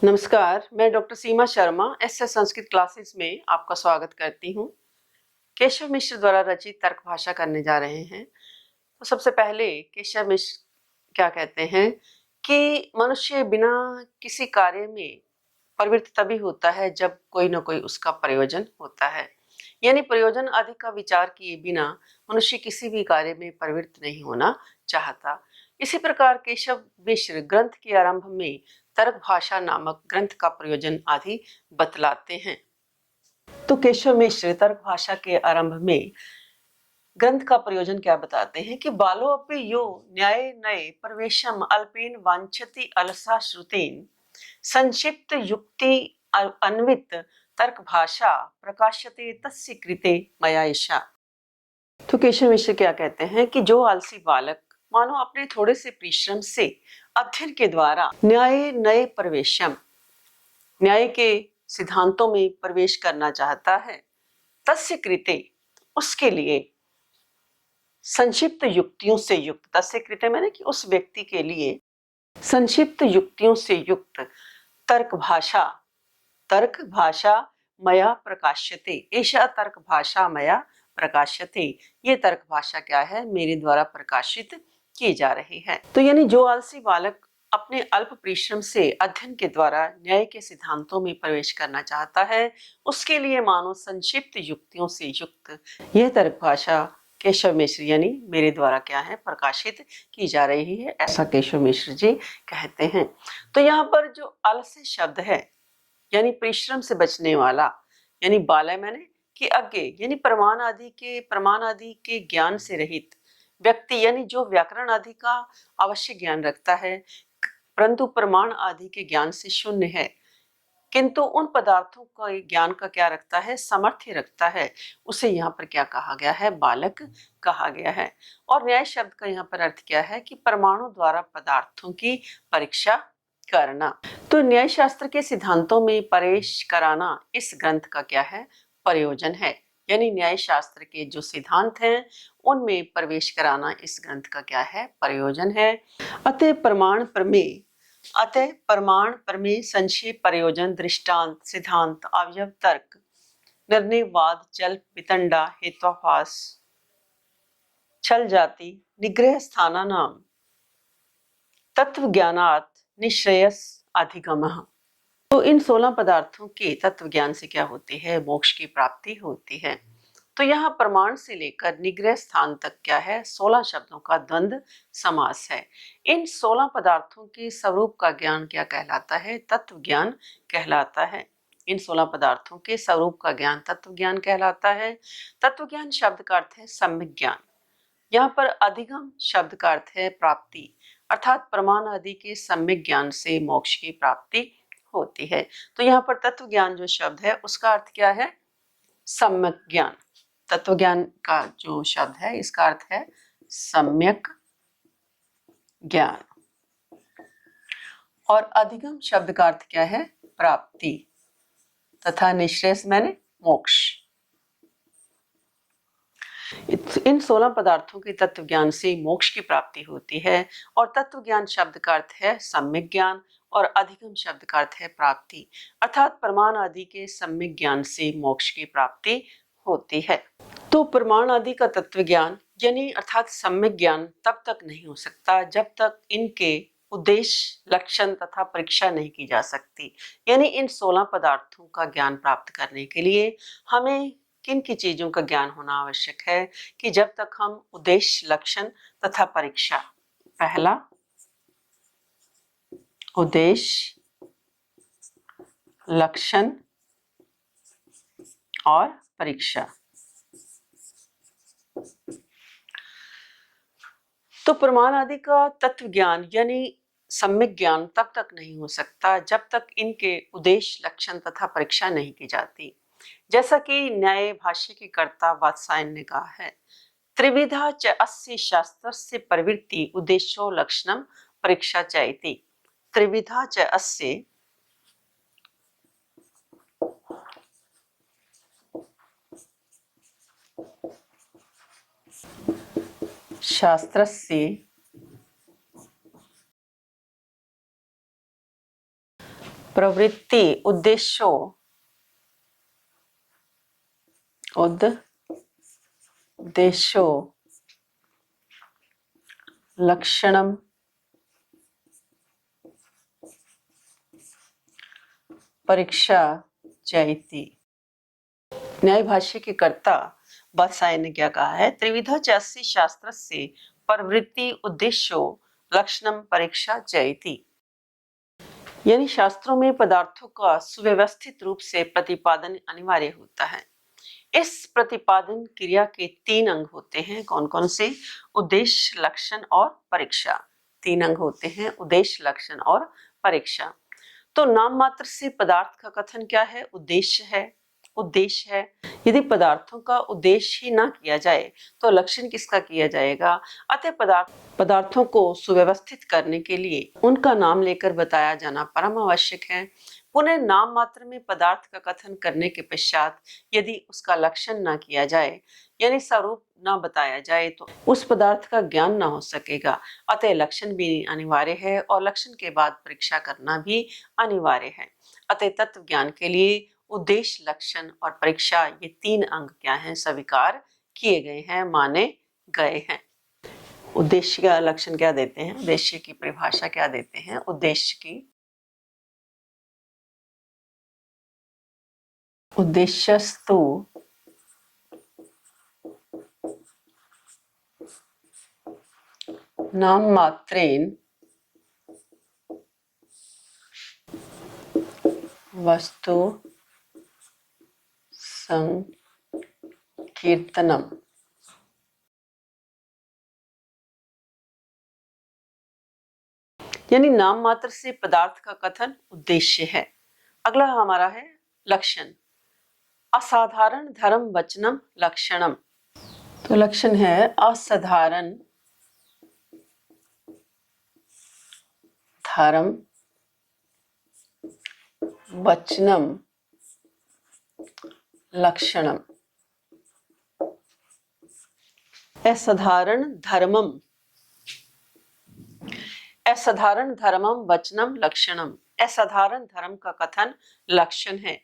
नमस्कार, मैं डॉक्टर सीमा Sharma S Sanskrit classes में आपका स्वागत करती हूँ। केशव मिश्र द्वारा रचित तर्क भाषा करने जा रहे हैं। तो सबसे पहले केशव मिश्र क्या कहते हैं कि मनुष्य बिना किसी कार्य में प्रवृत्त तभी होता है जब कोई न कोई उसका प्रयोजन होता है। यानी प्रयोजन आदि का विचार किए बिना मनुष्य किसी भी कार्य में प्रवृत्त नहीं होना चाहता। इसी प्रकार केशव मिश्र ग्रंथ के आरंभ में तर्क भाषा नामक ग्रंथ का प्रयोजन आदि बतलाते हैं। तो केशव मिश्र तर्क भाषा के आरंभ में ग्रंथ का प्रयोजन क्या बताते हैं कि बालो अपि यो न्याय नये प्रवेशम अल्पेन वांछति अलसा श्रुतेन संक्षिप्त युक्ति अन्वित तर्क भाषा प्रकाशते तस्य कृते मया ईशा। तो केशव मिश्र क्या कहते हैं कि जो आलसी बालक मानो अपने थोड़े से परिश्रम से अध्ययन के द्वारा न्याय नए प्रवेशम न्याय के सिद्धांतों में प्रवेश करना चाहता है, तस्य कृते उसके लिए संक्षिप्त युक्तियों से युक्त, तस्य कृते मैंने कि उस व्यक्ति के लिए संक्षिप्त युक्तियों से युक्त तर्क भाषा मया प्रकाश्यते, एषा तर्क भाषा मया प्रकाश्यते, ये तर्क भाषा क्या है, मेरे द्वारा प्रकाशित की जा रही है। तो यानी जो आलसी बालक अपने अल्प परिश्रम से अध्ययन के द्वारा न्याय के सिद्धांतों में प्रवेश करना चाहता है, उसके लिए मानो संक्षिप्त युक्तियों से युक्त यह तर्क भाषा केशव मिश्र यानी मेरे द्वारा क्या है, प्रकाशित की जा रही है, ऐसा केशव मिश्र जी कहते हैं। तो यहाँ पर जो आलस्य शब्द है यानी परिश्रम से बचने वाला, यानी बालय मैंने कि अज्ञे यानी प्रमाण आदि के ज्ञान से रहित व्यक्ति, यानी जो व्याकरण आदि का अवश्य ज्ञान रखता है परंतु प्रमाण आदि के ज्ञान से शून्य है, किंतु उन पदार्थों का ज्ञान का क्या रखता है, सामर्थ्य रखता है, उसे यहाँ पर क्या कहा गया है, बालक कहा गया है। और न्याय शब्द का यहाँ पर अर्थ क्या है कि परमाणु द्वारा पदार्थों की परीक्षा करना। तो न्याय शास्त्र के सिद्धांतों में प्रवेश कराना इस ग्रंथ का क्या है, प्रयोजन है। यानी न्याय शास्त्र के जो सिद्धांत हैं उनमें प्रवेश कराना इस ग्रंथ का क्या है, प्रयोजन है। अतः प्रमाण प्रमेय संशय प्रयोजन दृष्टांत सिद्धांत अवयव तर्क निर्णय वाद चल वितंडा हेत्वाभास छल जाति निग्रह स्थाना नाम तत्व ज्ञानात् निश्रेयस अधिगमः। तो इन 16 पदार्थों के तत्व ज्ञान से क्या होती है, मोक्ष की प्राप्ति होती है। तो यहाँ प्रमाण से लेकर निग्रह स्थान तक क्या है, 16 शब्दों का द्वंद्व समास है। इन 16 पदार्थों के स्वरूप का ज्ञान क्या कहलाता है, तत्व ज्ञान कहलाता है। इन 16 पदार्थों के स्वरूप का ज्ञान तत्व ज्ञान कहलाता है। तत्व ज्ञान शब्द का अर्थ है सम्यक ज्ञान। यहाँ पर अधिगम शब्द का अर्थ है प्राप्ति, अर्थात प्रमाण आदि के सम्यक ज्ञान से मोक्ष की प्राप्ति होती है। तो यहाँ पर तत्व ज्ञान जो शब्द है उसका अर्थ क्या है, सम्यक ज्ञान। तत्व ज्ञान का जो शब्द है इसका अर्थ है सम्यक ज्ञान। और अधिगम शब्द का अर्थ क्या है, प्राप्ति, तथा निश्रेयस मैंने मोक्ष। इन 16 पदार्थों के तत्व ज्ञान से मोक्ष की प्राप्ति होती है। और तत्व ज्ञान शब्द का अर्थ है सम्यक ज्ञान और अधिगम शब्द का अर्थ है प्राप्ति, अर्थात प्रमाण आदि के सम्यक ज्ञान से मोक्ष की प्राप्ति होती है। तो प्रमाण आदि का तत्व ज्ञान यानी अर्थात सम्यक ज्ञान तब तक नहीं हो सकता जब तक इनके उद्देश्य लक्षण तथा परीक्षा नहीं की जा सकती। यानी इन 16 पदार्थों का ज्ञान प्राप्त करने के लिए हमें किन की चीजों का ज्ञान होना आवश्यक है कि जब तक हम उद्देश्य लक्षण तथा परीक्षा, पहला उद्देश्य लक्षण और परीक्षा। तो प्रमाण आदि का तत्व ज्ञान यानी सम्यक ज्ञान तब तक नहीं हो सकता जब तक इनके उद्देश्य लक्षण तथा परीक्षा नहीं की जाती। जैसा कि न्याय भाष्य के कर्ता वात्सायन ने कहा है, त्रिविधा च अस्य शास्त्रस्य प्रवृत्ति उद्देश्यो लक्षणम परीक्षा च इति। त्रिविधा च अस्य शास्त्रस्य प्रवृत्ति उद्देश्यों लक्षणम परीक्षा चैति। न्याय भाष्य के कर्ता बत्साय ने क्या कहा है? त्रिविधा चास्य शास्त्रस्य प्रवृत्ति उद्देश्यो लक्षणम परीक्षा चैति। यानी शास्त्रों में पदार्थों का सुव्यवस्थित रूप से प्रतिपादन अनिवार्य होता है। इस प्रतिपादन क्रिया के 3 अंग होते हैं। कौन कौन से? उद्देश्य, लक्षण और परीक्षा। 3 अंग होते हैं, उद्देश्य, लक्षण और परीक्षा। तो नाम मात्र से पदार्थ का कथन क्या है? उद्देश्य है। यदि पदार्थों का उद्देश्य ही ना किया जाए तो लक्षण किसका किया जाएगा? अतः पदार्थों को सुव्यवस्थित करने के लिए उनका नाम लेकर बताया जाना परम आवश्यक है। पुनः नाम मात्र में पदार्थ का कथन करने के पश्चात यदि उसका लक्षण ना किया जाए, यानी स्वरूप ना बताया जाए, तो उस पदार्थ का ज्ञान ना हो सकेगा। अतः लक्षण भी अनिवार्य है और लक्षण के बाद परीक्षा करना भी अनिवार्य है। अतः तत्व ज्ञान के लिए उद्देश्य, लक्षण और परीक्षा, ये 3 अंग क्या हैं? स्वीकार किए गए हैं, माने गए हैं। उद्देश्य का लक्षण क्या देते हैं? उद्देश्य की परिभाषा क्या देते हैं? उद्देश्यस्तु नाम मात्रेन वस्तु संकीर्तनम। यानी नाम मात्र से पदार्थ का कथन उद्देश्य है। अगला हमारा है लक्षण। असाधारण धर्म वचनम लक्षणम। तो लक्षण है असाधारण धर्म वचनम लक्षणम। असाधारण धर्मम वचनम लक्षणम। असाधारण धर्म का कथन लक्षण है।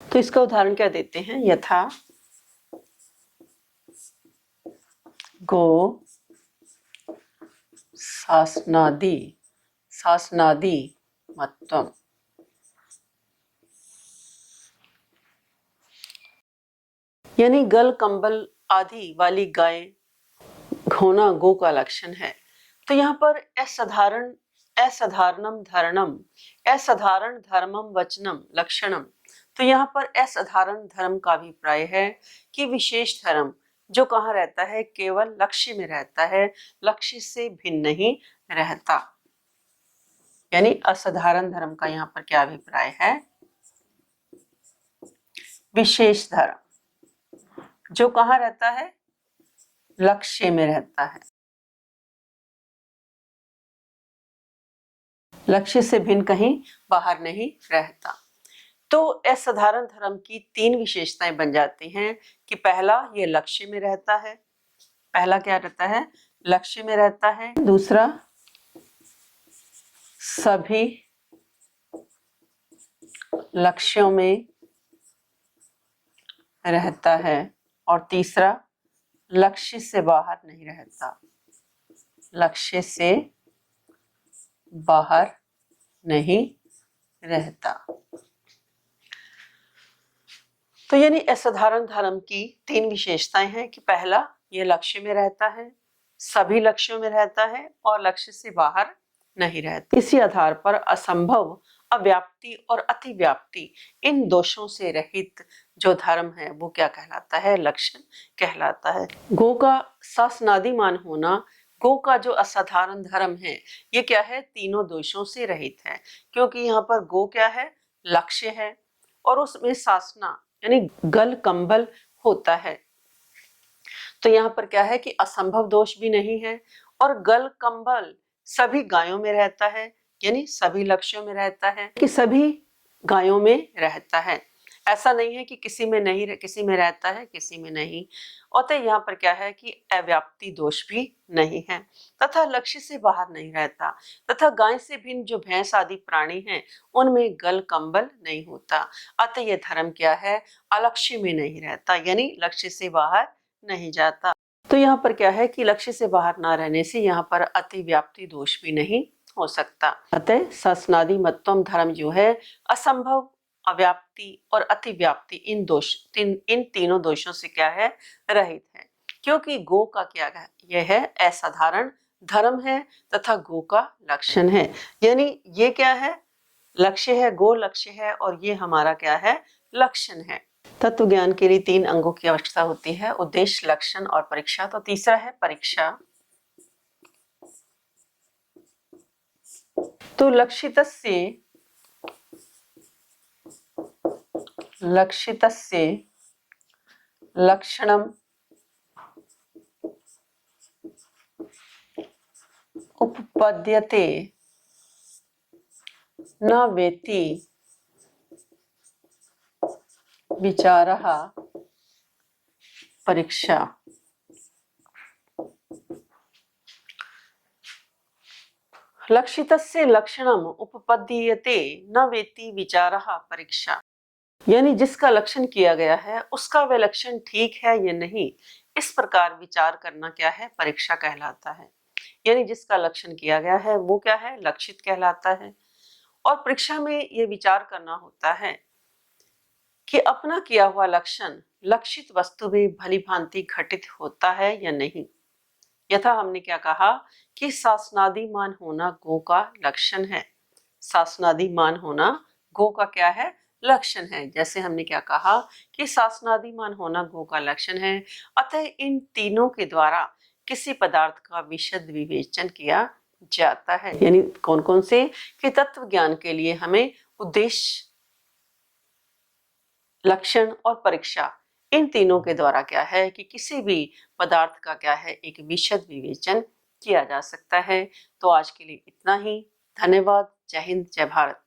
तो इसका उदाहरण क्या देते हैं? यथा गो शासनादि मत्वम। यानी गल कंबल आदि वाली गाय होना गो का लक्षण है। तो यहाँ पर असाधारण धर्मम वचनम लक्षणम। तो यहाँ पर असाधारण धर्म का अभिप्राय है कि विशेष धर्म जो कहाँ रहता है? केवल लक्ष्य में रहता है, लक्ष्य से भिन्न नहीं रहता। यानी असाधारण धर्म का यहाँ पर क्या अभिप्राय है? विशेष धर्म जो कहाँ रहता है? लक्ष्य में रहता है, लक्ष्य से भिन्न कहीं बाहर नहीं रहता। तो असाधारण धर्म की 3 विशेषताएं बन जाती हैं कि पहला, ये लक्ष्य में रहता है। पहला क्या रहता है? लक्ष्य में रहता है। दूसरा, सभी लक्ष्यों में रहता है। और तीसरा, लक्ष्य से बाहर नहीं रहता। लक्ष्य से बाहर नहीं रहता। तो यानी असाधारण धर्म की 3 विशेषताएं हैं कि पहला, ये लक्ष्य में रहता है, सभी लक्ष्यों में रहता है और लक्ष्य से बाहर नहीं रहता। इसी आधार पर असंभव, अव्याप्ति और अतिव्याप्ति, इन दोषों से रहित जो धर्म है वो क्या कहलाता है? लक्षण कहलाता है। गो का शासनादिमान होना, गो का जो असाधारण धर्म है, ये क्या है? तीनों दोषों से रहित है। क्योंकि यहाँ पर गो क्या है? लक्ष्य है और उसमें शासना यानी गल कंबल होता है। तो यहाँ पर क्या है कि असंभव दोष भी नहीं है और गल कंबल सभी गायों में रहता है, यानी सभी लक्ष्यों में रहता है कि सभी गायों में रहता है। ऐसा नहीं है कि किसी में नहीं, किसी में रहता है किसी में नहीं। अतः यहाँ पर क्या है कि अव्याप्ति दोष भी नहीं है, तथा लक्ष्य से बाहर नहीं रहता, तथा गाय से भिन्न जो भैंस आदि प्राणी हैं उनमें गल कंबल नहीं होता। अतः यह धर्म क्या है, अलक्ष्य में नहीं रहता, यानी लक्ष्य से बाहर नहीं जाता। तो यहाँ पर क्या है कि लक्ष्य से बाहर ना रहने से यहाँ पर अतिव्याप्ति दोष भी नहीं हो सकता। अतः सस्नादि मत्वम धर्म जो है असंभव, अव्याप्ति और अतिव्याप्ति इन तीनों दोषों से क्या है, रहित है। क्योंकि गो का क्या है, यह है असाधारण धर्म है तथा गो का लक्षण है। यानी ये क्या है, लक्ष्य है, गो लक्ष्य है और ये हमारा क्या है, लक्षण है। तत्व ज्ञान के लिए 3 अंगों की आवश्यकता होती है, उद्देश्य, लक्षण और परीक्षा। तो तीसरा है परीक्षा। तो लक्षितस्य लक्षणम उपपद्यते न वेति विचारः परीक्षा। लक्षितस्य लक्षणम उपपद्यते न वेति विचारः परीक्षा। यानी जिसका लक्षण किया गया है उसका वह लक्षण ठीक है या नहीं, इस प्रकार विचार करना क्या है, परीक्षा कहलाता है। यानी जिसका लक्षण किया गया है वो क्या है, लक्षित कहलाता है। और परीक्षा में यह विचार करना होता है कि अपना किया हुआ लक्षण लक्षित वस्तु में भली भांति घटित होता है या नहीं। यथा हमने क्या कहा कि शासनादिमान होना गो का लक्षण है। शासनादिमान होना गो का क्या है, लक्षण है। जैसे हमने क्या कहा कि शासनादिमान होना गो का लक्षण है। अतः इन तीनों के द्वारा किसी पदार्थ का विशद विवेचन किया जाता है। यानी कौन कौन से, कि तत्व ज्ञान के लिए हमें उद्देश्य, लक्षण और परीक्षा, इन तीनों के द्वारा क्या है कि किसी भी पदार्थ का क्या है, एक विशद विवेचन किया जा सकता है। तो आज के लिए इतना ही। धन्यवाद। जय हिंद, जय भारत।